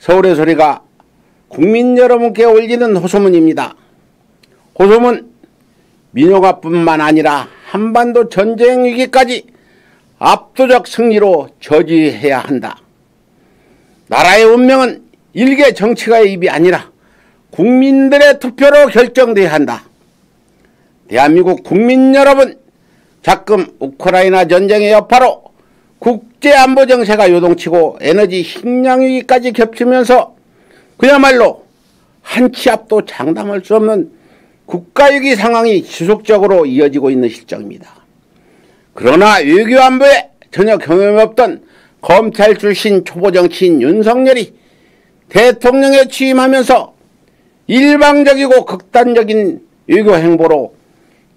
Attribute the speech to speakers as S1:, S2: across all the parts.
S1: 서울의 소리가 국민 여러분께 올리는 호소문입니다. 호소문, 민요가뿐만 아니라 한반도 전쟁 위기까지 압도적 승리로 저지해야 한다. 나라의 운명은 일개 정치가의 입이 아니라 국민들의 투표로 결정돼야 한다. 대한민국 국민 여러분, 자금 우크라이나 전쟁의 여파로 국제안보 정세가 요동치고 에너지 식량 위기까지 겹치면서 그야말로 한 치 앞도 장담할 수 없는 국가위기 상황이 지속적으로 이어지고 있는 실정입니다. 그러나 외교안보에 전혀 경험이 없던 검찰 출신 초보 정치인 윤석열이 대통령에 취임하면서 일방적이고 극단적인 외교 행보로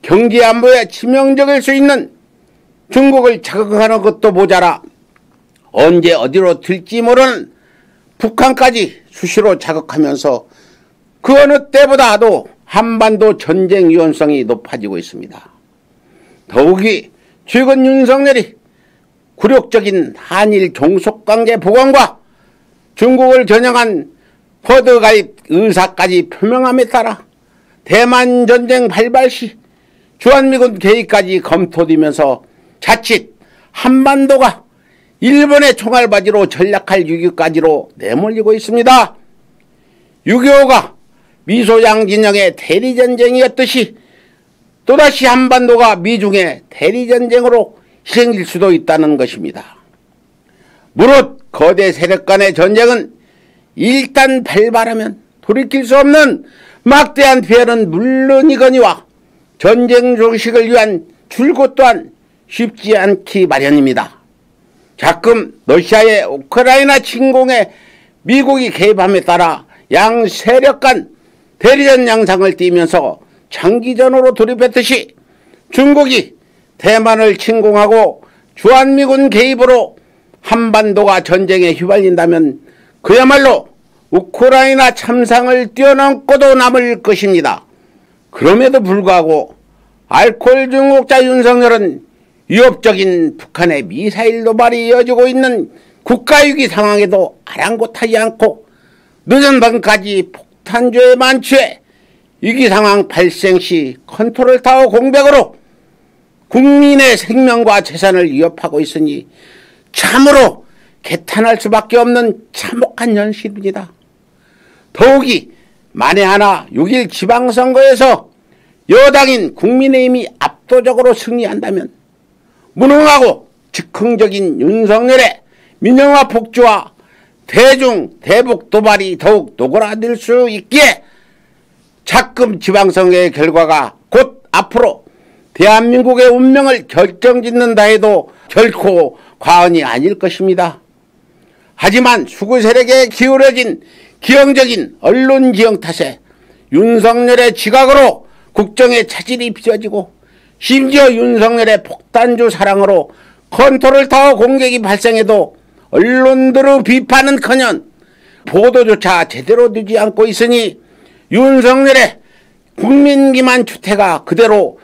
S1: 경제안보에 치명적일 수 있는 중국을 자극하는 것도 모자라 언제 어디로 튈지 모르는 북한까지 수시로 자극하면서 그 어느 때보다도 한반도 전쟁 위험성이 높아지고 있습니다. 더욱이 최근 윤석열이 굴욕적인 한일 종속관계 복원과 중국을 겨냥한 쿼드 가입 의사까지 표명함에 따라 대만 전쟁 발발 시 주한미군 개입까지 검토되면서 자칫 한반도가 일본의 총알바지로 전략할 위기까지로 내몰리고 있습니다. 6.25가 미소양 진영의 대리전쟁이었듯이 또다시 한반도가 미중의 대리전쟁으로 희생일 수도 있다는 것입니다. 무릇 거대 세력 간의 전쟁은 일단 발발하면 돌이킬 수 없는 막대한 피해는 물론이거니와 전쟁 종식을 위한 출구 또한 쉽지 않기 마련입니다. 자금 러시아의 우크라이나 침공에 미국이 개입함에 따라 양 세력 간 대리전 양상을 띠면서 장기전으로 돌입했듯이 중국이 대만을 침공하고 주한미군 개입으로 한반도가 전쟁에 휘말린다면 그야말로 우크라이나 참상을 뛰어넘고도 남을 것입니다. 그럼에도 불구하고 알코올 중국자 윤석열은 위협적인 북한의 미사일 도발이 이어지고 있는 국가위기 상황에도 아랑곳하지 않고 늦은 밤까지 폭탄주에 만취해 위기 상황 발생 시 컨트롤타워 공백으로 국민의 생명과 재산을 위협하고 있으니 참으로 개탄할 수밖에 없는 참혹한 현실입니다. 더욱이 만에 하나 6.1 지방선거에서 여당인 국민의힘이 압도적으로 승리한다면 무능하고 즉흥적인 윤석열의 민영화 폭주와 대북 도발이 더욱 노골화될 수 있기에 자금 지방선거의 결과가 곧 앞으로 대한민국의 운명을 결정짓는다 해도 결코 과언이 아닐 것입니다. 하지만 수구 세력에 기울어진 기형적인 언론 지형 탓에 윤석열의 지각으로 국정의 차질이 빚어지고 심지어 윤석열의 폭탄주 사랑으로 컨트롤타워 공격이 발생해도 언론들의 비판은커녕 보도조차 제대로 되지 않고 있으니 윤석열의 국민기만 추태가 그대로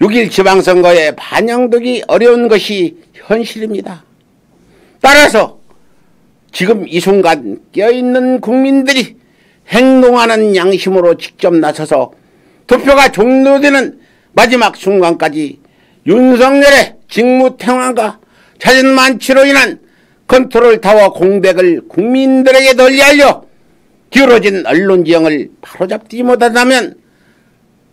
S1: 6.1 지방선거에 반영되기 어려운 것이 현실입니다. 따라서 지금 이 순간 깨어있는 국민들이 행동하는 양심으로 직접 나서서 투표가 종료되는 마지막 순간까지 윤석열의 직무태만과 자진만취로 인한 컨트롤타워 공백을 국민들에게 널리 알려 기울어진 언론지형을 바로잡지 못한다면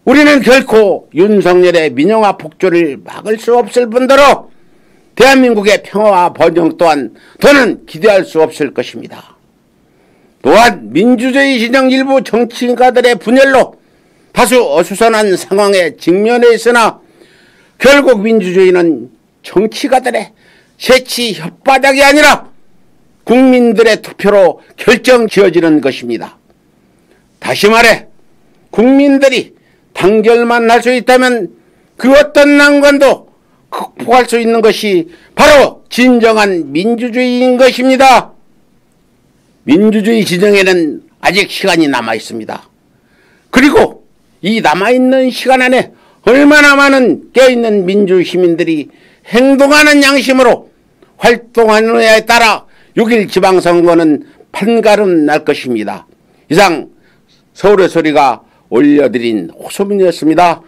S1: 우리는 결코 윤석열의 민영화 폭주를 막을 수 없을 뿐더러 대한민국의 평화와 번영 또한 더는 기대할 수 없을 것입니다. 또한 민주주의 진영 일부 정치인가들의 분열로 다수 어수선한 상황에 직면해 있으나 결국 민주주의는 정치가들의 새치 혓바닥이 아니라 국민들의 투표로 결정지어지는 것입니다. 다시 말해 국민들이 단결만 할 수 있다면 그 어떤 난관도 극복할 수 있는 것이 바로 진정한 민주주의인 것입니다. 민주주의 진영에는 아직 시간이 남아 있습니다. 그리고 이 남아있는 시간 안에 얼마나 많은 깨어있는 민주시민들이 행동하는 양심으로 활동하느냐에 따라 6.1 지방선거는 판가름 날 것입니다. 이상 서울의 소리가 올려드린 호소문이었습니다.